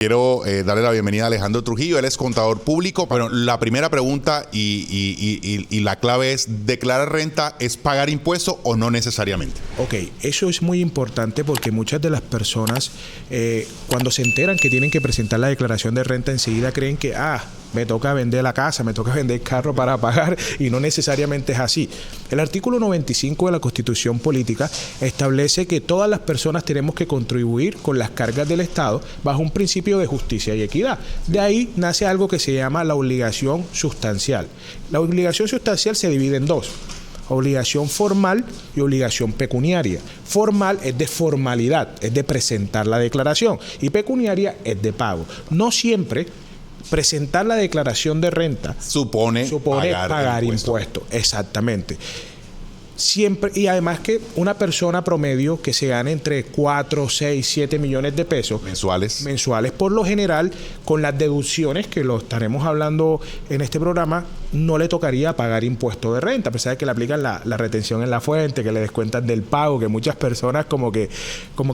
Quiero darle la bienvenida a Alejandro Trujillo, él es contador público. Bueno, la primera pregunta y la clave es, ¿declarar renta es pagar impuestos o no necesariamente? Ok, eso es muy importante porque muchas de las personas cuando se enteran que tienen que presentar la declaración de renta enseguida creen que, me toca vender la casa, me toca vender el carro para pagar, y no necesariamente es así. El artículo 95 de la Constitución Política establece que todas las personas tenemos que contribuir con las cargas del Estado bajo un principio de justicia y equidad. De ahí nace algo que se llama la obligación sustancial. La obligación sustancial se divide en dos: obligación formal y obligación pecuniaria. Formal es de formalidad, es de presentar la declaración, y pecuniaria es de pago. No siempre presentar la declaración de renta supone pagar impuestos. Exactamente. Siempre, y además que una persona promedio que se gane entre 4, 6, 7 millones de pesos mensuales, por lo general, con las deducciones que lo estaremos hablando en este programa, no le tocaría pagar impuesto de renta, a pesar de que le aplican la retención en la fuente, que le descuentan del pago, que muchas personas como que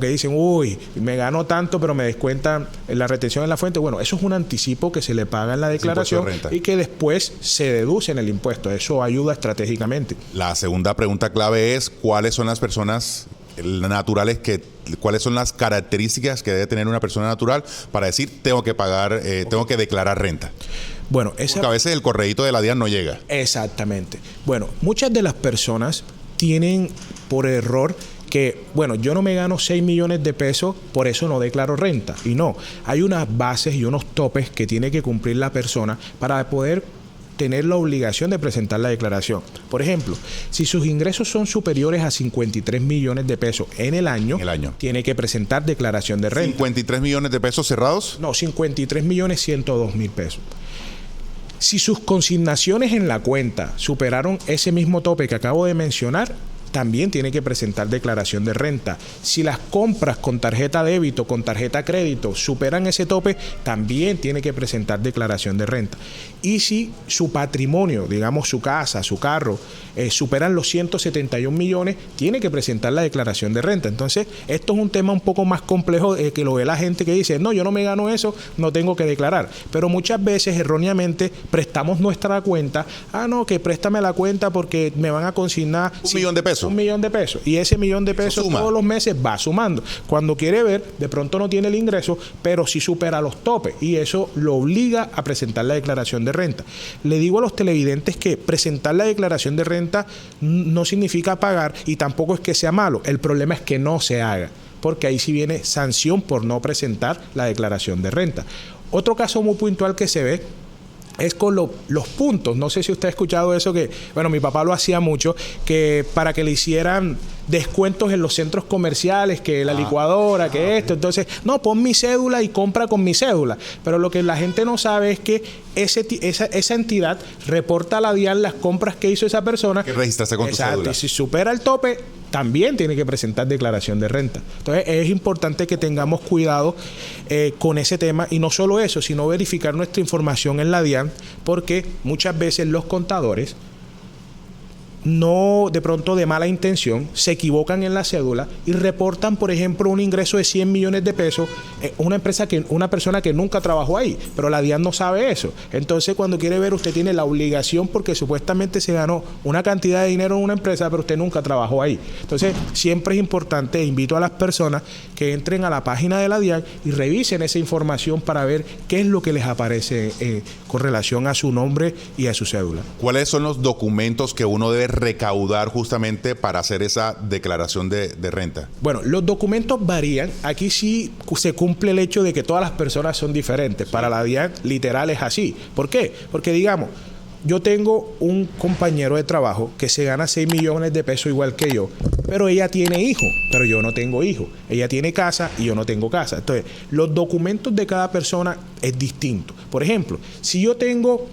dicen, uy, me gano tanto, pero me descuentan la retención en la fuente. Bueno, eso es un anticipo que se le paga en la declaración y que después se deduce en el impuesto. Eso ayuda estratégicamente. La segunda pregunta clave es, ¿cuáles son las personas naturales cuáles son las características que debe tener una persona natural para decir tengo que pagar, tengo que declarar renta? Bueno, porque a veces el correíto de la DIAN no llega. Exactamente. Bueno, muchas de las personas tienen por error que, yo no me gano 6 millones de pesos, por eso no declaro renta. Y no, hay unas bases y unos topes que tiene que cumplir la persona para poder tener la obligación de presentar la declaración. Por ejemplo, si sus ingresos son superiores a 53 millones de pesos en el año, tiene que presentar declaración de renta. ¿53 millones de pesos cerrados? No, 53 millones 102 mil pesos. Si sus consignaciones en la cuenta superaron ese mismo tope que acabo de mencionar, también tiene que presentar declaración de renta. Si las compras con tarjeta débito, con tarjeta crédito superan ese tope, también tiene que presentar declaración de renta. Y si su patrimonio, digamos su casa, su carro, superan los 171 millones, tiene que presentar la declaración de renta. Entonces, esto es un tema un poco más complejo que lo ve la gente que dice, no, yo no me gano eso, no tengo que declarar. Pero muchas veces, erróneamente, prestamos nuestra cuenta, que préstame la cuenta porque me van a consignar $1 millón de pesos. $1 millón de pesos. Y ese $1 millón de pesos todos los meses va sumando. Cuando quiere ver, de pronto no tiene el ingreso, pero sí supera los topes. Y eso lo obliga a presentar la declaración de renta. Le digo a los televidentes que presentar la declaración de renta no significa pagar y tampoco es que sea malo. El problema es que no se haga, porque ahí sí viene sanción por no presentar la declaración de renta. Otro caso muy puntual que se ve es con los puntos. No sé si usted ha escuchado eso, que, mi papá lo hacía mucho, que para que le hicieran descuentos en los centros comerciales, que la licuadora, que esto. Entonces, no, pon mi cédula y compra con mi cédula. Pero lo que la gente no sabe es que esa entidad reporta a la DIAN las compras que hizo esa persona. Que registraste con tu cédula. Y si supera el tope, también tiene que presentar declaración de renta. Entonces, es importante que tengamos cuidado con ese tema, y no solo eso, sino verificar nuestra información en la DIAN, porque muchas veces los contadores, no de pronto de mala intención, se equivocan en la cédula y reportan, por ejemplo, un ingreso de 100 millones de pesos, una persona que nunca trabajó ahí, pero la DIAN no sabe eso. Entonces, cuando quiere ver, usted tiene la obligación porque supuestamente se ganó una cantidad de dinero en una empresa, pero usted nunca trabajó ahí. Entonces, siempre es importante, invito a las personas que entren a la página de la DIAN y revisen esa información para ver qué es lo que les aparece con relación a su nombre y a su cédula. ¿Cuáles son los documentos que uno debe recaudar justamente para hacer esa declaración de renta? Bueno, los documentos varían. Aquí sí se cumple el hecho de que todas las personas son diferentes. Para la DIAN, literal, es así. ¿Por qué? Porque, digamos, yo tengo un compañero de trabajo que se gana 6 millones de pesos igual que yo, pero ella tiene hijos, pero yo no tengo hijos. Ella tiene casa y yo no tengo casa. Entonces, los documentos de cada persona es distinto. Por ejemplo, si yo tengo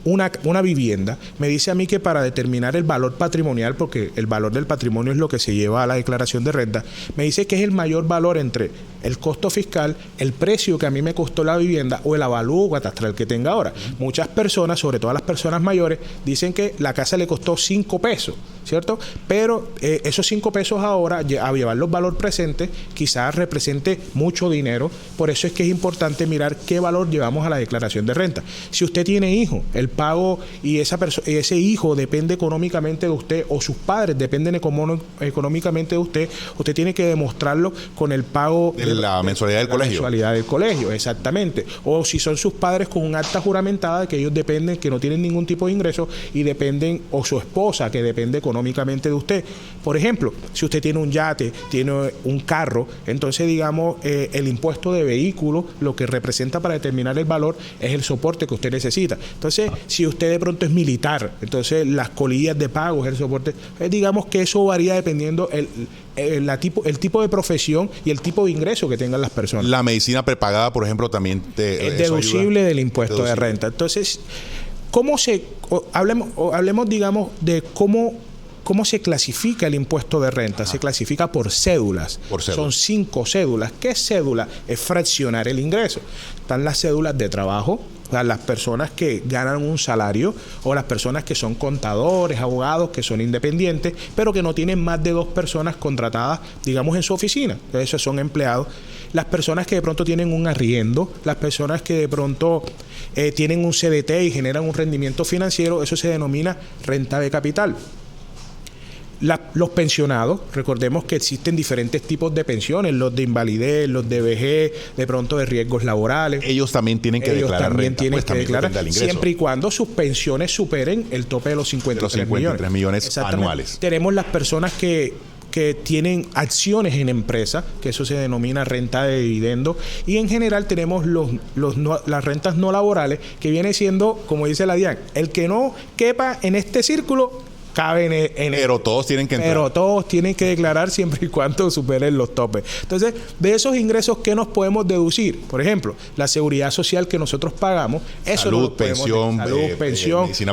una vivienda, me dice a mí que para determinar el valor patrimonial, porque el valor del patrimonio es lo que se lleva a la declaración de renta, me dice que es el mayor valor entre el costo fiscal, el precio que a mí me costó la vivienda o el avalúo catastral que tenga ahora. Muchas personas, sobre todo las personas mayores, dicen que la casa le costó 5 pesos, ¿cierto? Pero esos 5 pesos ahora, a llevarlos valor presente, quizás represente mucho dinero. Por eso es que es importante mirar qué valor llevamos a la declaración de renta. Si usted tiene hijos, el pago y ese hijo depende económicamente de usted, o sus padres dependen económicamente de usted, usted tiene que demostrarlo con el pago de la mensualidad del colegio. Mensualidad del colegio, exactamente. O si son sus padres con un acta juramentada de que ellos dependen, que no tienen ningún tipo de ingreso y dependen, o su esposa que depende económicamente de usted. Por ejemplo, si usted tiene un yate, tiene un carro, entonces digamos el impuesto de vehículo lo que representa para determinar el valor es el soporte que usted necesita. Entonces, si usted de pronto es militar, entonces las colillas de pago es el soporte. Digamos que eso varía dependiendo el tipo de profesión y el tipo de ingreso que tengan las personas. La medicina prepagada, por ejemplo, también es deducible del impuesto de renta. Entonces, hablemos, digamos, de ¿cómo se clasifica el impuesto de renta? Se clasifica por cédulas. Son 5 cédulas. ¿Qué es cédula? Es fraccionar el ingreso. Están las cédulas de trabajo, o sea, las personas que ganan un salario, o las personas que son contadores, abogados, que son independientes, pero que no tienen más de 2 personas contratadas, digamos, en su oficina. Esos son empleados. Las personas que de pronto tienen un arriendo, las personas que de pronto tienen un CDT y generan un rendimiento financiero, eso se denomina renta de capital. Los pensionados, recordemos que existen diferentes tipos de pensiones, los de invalidez, los de vejez, de pronto de riesgos laborales. Ellos también tienen que declarar renta. Tienen que declarar, siempre y cuando sus pensiones superen el tope de los 53 millones anuales. Tenemos las personas que tienen acciones en empresa, que eso se denomina renta de dividendo, y en general tenemos las rentas no laborales, que viene siendo, como dice la DIAN, el que no quepa en este círculo caben pero todos tienen que entrar. Pero todos tienen que declarar siempre y cuando superen los topes. Entonces, de esos ingresos, ¿qué nos podemos deducir? Por ejemplo, la seguridad social que nosotros pagamos, eso salud, pensión, medicina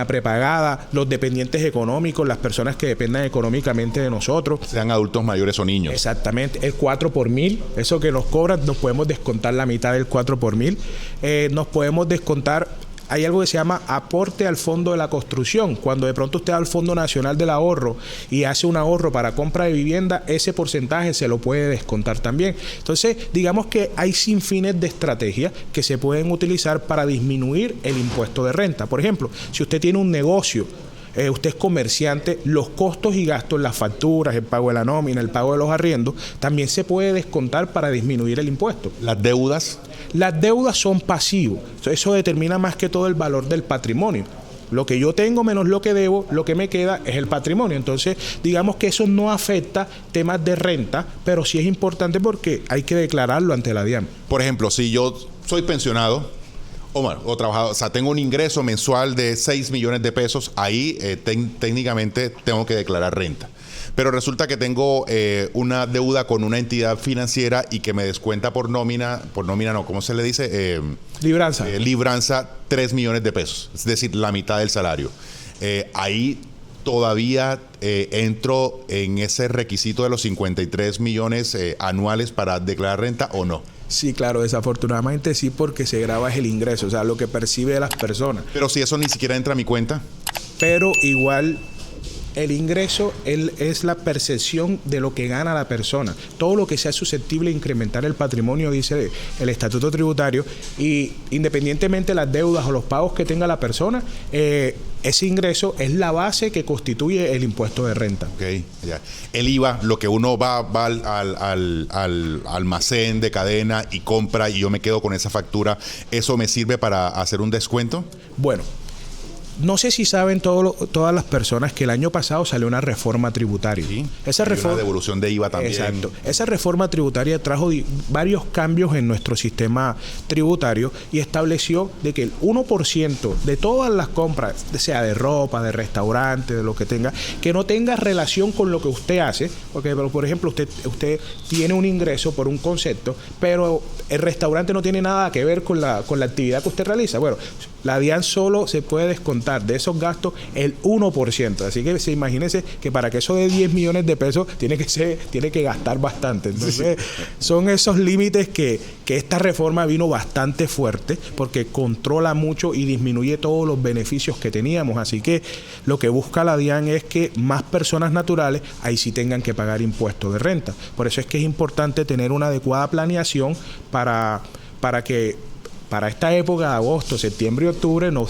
prepagada, los dependientes económicos, las personas que dependan económicamente de nosotros. Sean adultos mayores o niños. Exactamente. El 4 por mil, eso que nos cobran, nos podemos descontar la mitad del 4 por mil. Nos podemos descontar. Hay algo que se llama aporte al Fondo de la Construcción. Cuando de pronto usted va al Fondo Nacional del Ahorro y hace un ahorro para compra de vivienda, ese porcentaje se lo puede descontar también. Entonces, digamos que hay sinfines de estrategias que se pueden utilizar para disminuir el impuesto de renta. Por ejemplo, si usted tiene un negocio, usted es comerciante, los costos y gastos, las facturas, el pago de la nómina, el pago de los arriendos, también se puede descontar para disminuir el impuesto. ¿Las deudas? Las deudas son pasivos. Eso determina más que todo el valor del patrimonio. Lo que yo tengo menos lo que debo, lo que me queda es el patrimonio. Entonces, digamos que eso no afecta temas de renta, pero sí es importante porque hay que declararlo ante la DIAN. Por ejemplo, si yo soy pensionado, o trabajador, o sea, tengo un ingreso mensual de 6 millones de pesos, ahí técnicamente tengo que declarar renta. Pero resulta que tengo una deuda con una entidad financiera y que me descuenta por nómina no, ¿cómo se le dice? Libranza. Libranza 3 millones de pesos, es decir, la mitad del salario. Ahí todavía entro en ese requisito de los 53 millones anuales para declarar renta, ¿o no? Sí, claro, desafortunadamente sí, porque se grava el ingreso, o sea, lo que percibe las personas. Pero si eso ni siquiera entra a mi cuenta. Pero igual el ingreso es la percepción de lo que gana la persona. Todo lo que sea susceptible de incrementar el patrimonio, dice el estatuto tributario, y independientemente de las deudas o los pagos que tenga la persona, ese ingreso es la base que constituye el impuesto de renta. Ok, ya. El IVA, lo que uno va al almacén de cadena y compra y yo me quedo con esa factura, ¿eso me sirve para hacer un descuento? Bueno, no sé si saben todas las personas que el año pasado salió una reforma tributaria. Sí, esa reforma, una devolución de IVA también. Exacto. Esa reforma tributaria trajo varios cambios en nuestro sistema tributario y estableció de que el 1% de todas las compras, sea de ropa, de restaurante, de lo que tenga, que no tenga relación con lo que usted hace, porque por ejemplo usted tiene un ingreso por un concepto, pero el restaurante no tiene nada que ver con la actividad que usted realiza. Bueno, la DIAN solo se puede descontar descontar de esos gastos el 1%. Así que imagínense que para que eso de 10 millones de pesos tiene que gastar bastante. Entonces, son esos límites que esta reforma vino bastante fuerte porque controla mucho y disminuye todos los beneficios que teníamos. Así que lo que busca la DIAN es que más personas naturales ahí sí tengan que pagar impuestos de renta. Por eso es que es importante tener una adecuada planeación para que para esta época de agosto, septiembre y octubre no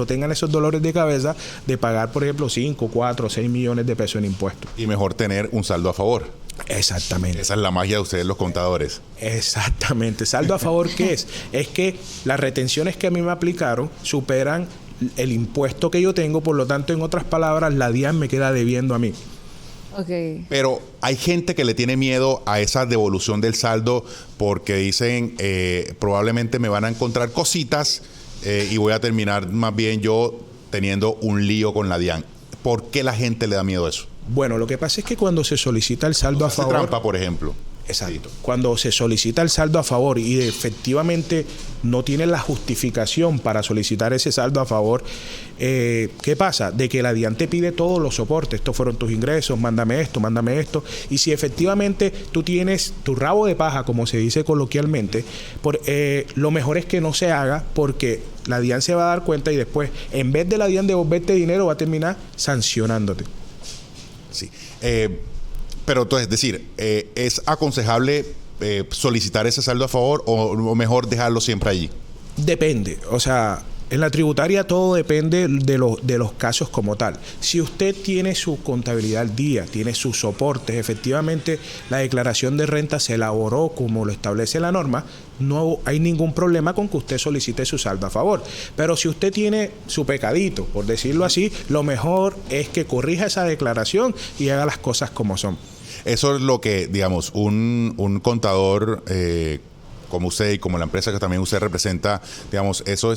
tengan esos dolores de cabeza de pagar, por ejemplo, 5, 4, 6 millones de pesos en impuestos. Y mejor tener un saldo a favor. Exactamente. Esa es la magia de ustedes los contadores. Exactamente. ¿Saldo a favor qué es? Es que las retenciones que a mí me aplicaron superan el impuesto que yo tengo, por lo tanto, en otras palabras, la DIAN me queda debiendo a mí. Okay. Pero hay gente que le tiene miedo a esa devolución del saldo porque dicen probablemente me van a encontrar cositas y voy a terminar más bien yo teniendo un lío con la DIAN. ¿Por qué la gente le da miedo a eso? Bueno, lo que pasa es que cuando se solicita el saldo a favor... trampa, por ejemplo. Exacto. Cuando se solicita el saldo a favor y efectivamente no tiene la justificación para solicitar ese saldo a favor, ¿qué pasa? De que la DIAN te pide todos los soportes. Estos fueron tus ingresos, mándame esto. Y si efectivamente tú tienes tu rabo de paja, como se dice coloquialmente, lo mejor es que no se haga porque la DIAN se va a dar cuenta y después, en vez de la DIAN devolverte dinero, va a terminar sancionándote. Sí. Pero entonces, es decir, ¿es aconsejable solicitar ese saldo a favor o mejor dejarlo siempre allí? Depende, o sea, en la tributaria todo depende de los casos como tal. Si usted tiene su contabilidad al día, tiene sus soportes, efectivamente la declaración de renta se elaboró como lo establece la norma, no hay ningún problema con que usted solicite su saldo a favor. Pero si usted tiene su pecadito, por decirlo así, lo mejor es que corrija esa declaración y haga las cosas como son. Eso es lo que, digamos, un contador como usted y como la empresa que también usted representa, digamos, ese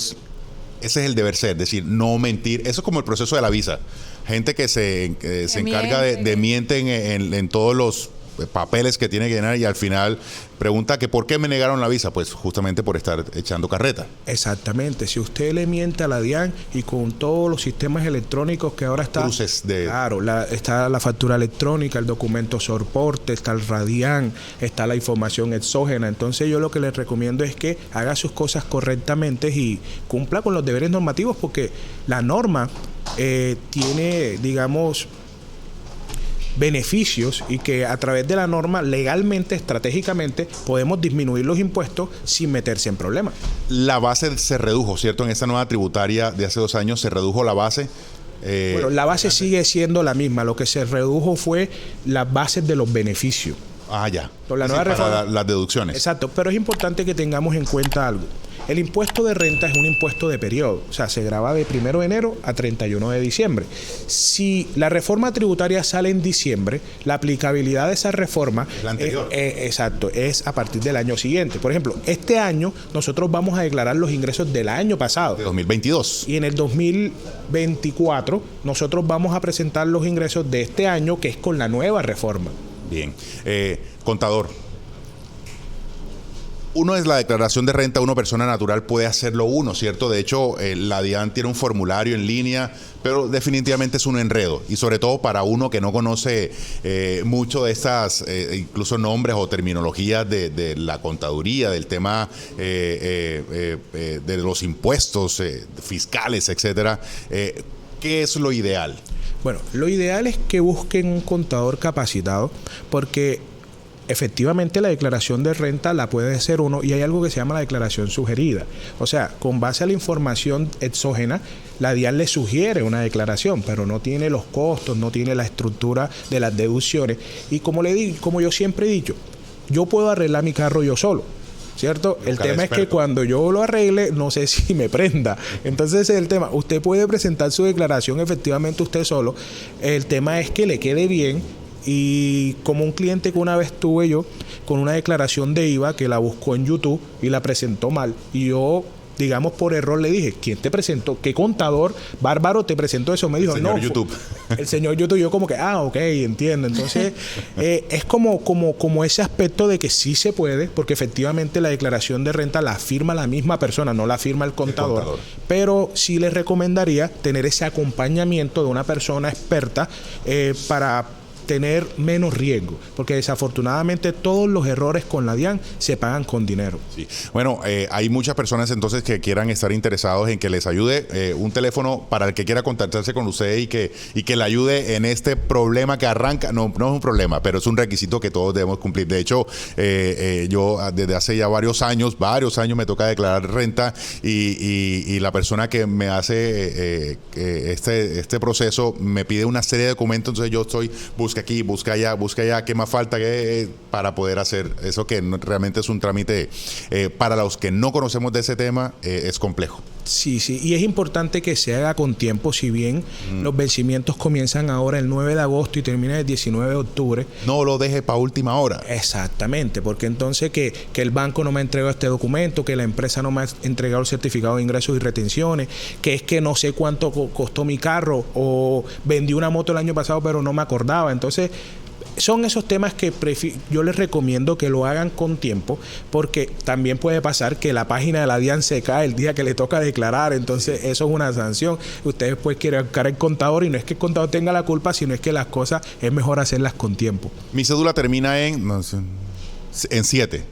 es el deber ser, es decir, no mentir. Eso es como el proceso de la visa. Gente que se encarga de mienten en todos los papeles que tiene que llenar y al final pregunta que ¿por qué me negaron la visa? Pues justamente por estar echando carreta. Exactamente. Si usted le miente a la DIAN y con todos los sistemas electrónicos que ahora está... Cruces de... Claro, está la factura electrónica, el documento soporte, está el RADIAN, está la información exógena. Entonces yo lo que le recomiendo es que haga sus cosas correctamente y cumpla con los deberes normativos porque la norma tiene, digamos, beneficios y que a través de la norma legalmente, estratégicamente, podemos disminuir los impuestos sin meterse en problemas. La base se redujo, ¿cierto? En esta nueva tributaria de hace 2 años se redujo la base. Bueno, la base sigue siendo la misma. Lo que se redujo fue las bases de los beneficios. Ah, ya. La nueva reforma, para las deducciones. Exacto, pero es importante que tengamos en cuenta algo. El impuesto de renta es un impuesto de periodo, o sea, se grava de 1 de enero a 31 de diciembre. Si la reforma tributaria sale en diciembre, la aplicabilidad de esa reforma la anterior. Exacto, es a partir del año siguiente. Por ejemplo, este año nosotros vamos a declarar los ingresos del año pasado. De 2022. Y en el 2024 nosotros vamos a presentar los ingresos de este año, que es con la nueva reforma. Bien. Contador. Uno es la declaración de renta, una persona natural puede hacerlo uno, ¿cierto? De hecho, la DIAN tiene un formulario en línea, pero definitivamente es un enredo. Y sobre todo para uno que no conoce mucho de estas, incluso nombres o terminologías de la contaduría, del tema de los impuestos fiscales, etcétera. ¿Qué es lo ideal? Bueno, lo ideal es que busquen un contador capacitado porque efectivamente la declaración de renta la puede hacer uno y hay algo que se llama la declaración sugerida. O sea, con base a la información exógena, la DIAN le sugiere una declaración, pero no tiene los costos, no tiene la estructura de las deducciones. Y como yo siempre he dicho, yo puedo arreglar mi carro yo solo, ¿cierto? El tema es que cuando yo lo arregle, no sé si me prenda. Entonces ese es el tema. Usted puede presentar su declaración efectivamente usted solo. El tema es que le quede bien. Y como un cliente que una vez tuve yo con una declaración de IVA que la buscó en YouTube y la presentó mal. Y yo digamos por error le dije, ¿quién te presentó? ¿Qué contador bárbaro te presentó eso? Me dijo, señor no, YouTube. El señor YouTube. Yo como que, ok, entiendo. Entonces, es como ese aspecto de que sí se puede, porque efectivamente la declaración de renta la firma la misma persona, no la firma el contador. Pero sí les recomendaría tener ese acompañamiento de una persona experta para tener menos riesgo, porque desafortunadamente todos los errores con la DIAN se pagan con dinero. Sí. Bueno, hay muchas personas entonces que quieran estar interesados en que les ayude un teléfono para el que quiera contactarse con usted y que le ayude en este problema que arranca. No es un problema, pero es un requisito que todos debemos cumplir. De hecho, yo desde hace ya varios años me toca declarar renta y la persona que me hace este proceso me pide una serie de documentos, entonces yo estoy busca aquí, busca allá, qué más falta para poder hacer eso que realmente es un trámite para los que no conocemos de ese tema, es complejo. Sí, y es importante que se haga con tiempo, si bien los vencimientos comienzan ahora el 9 de agosto y terminan el 19 de octubre. No lo deje para última hora. Exactamente, porque entonces que el banco no me ha entregado este documento, que la empresa no me ha entregado el certificado de ingresos y retenciones, que es que no sé cuánto costó mi carro o vendí una moto el año pasado pero no me acordaba. Entonces, son esos temas que yo les recomiendo que lo hagan con tiempo, porque también puede pasar que la página de la DIAN se cae el día que le toca declarar, entonces eso es una sanción. Ustedes pues quieren buscar el contador y no es que el contador tenga la culpa, sino es que las cosas es mejor hacerlas con tiempo. Mi cédula termina en 7.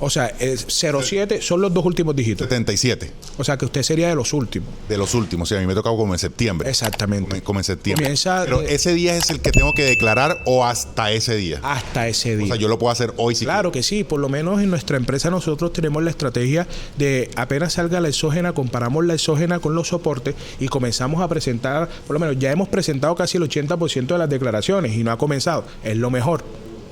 O sea, 07 son los dos últimos dígitos. 77. O sea, que usted sería de los últimos. De los últimos, sí, a mí me tocaba como en septiembre. Exactamente. Como en septiembre. Pero ese día es el que tengo que declarar o hasta ese día. Hasta ese día. O sea, yo lo puedo hacer hoy si Claro que sí, por lo menos en nuestra empresa nosotros tenemos la estrategia de apenas salga la exógena, comparamos la exógena con los soportes y comenzamos a presentar, por lo menos ya hemos presentado casi el 80% de las declaraciones y no ha comenzado. Es lo mejor.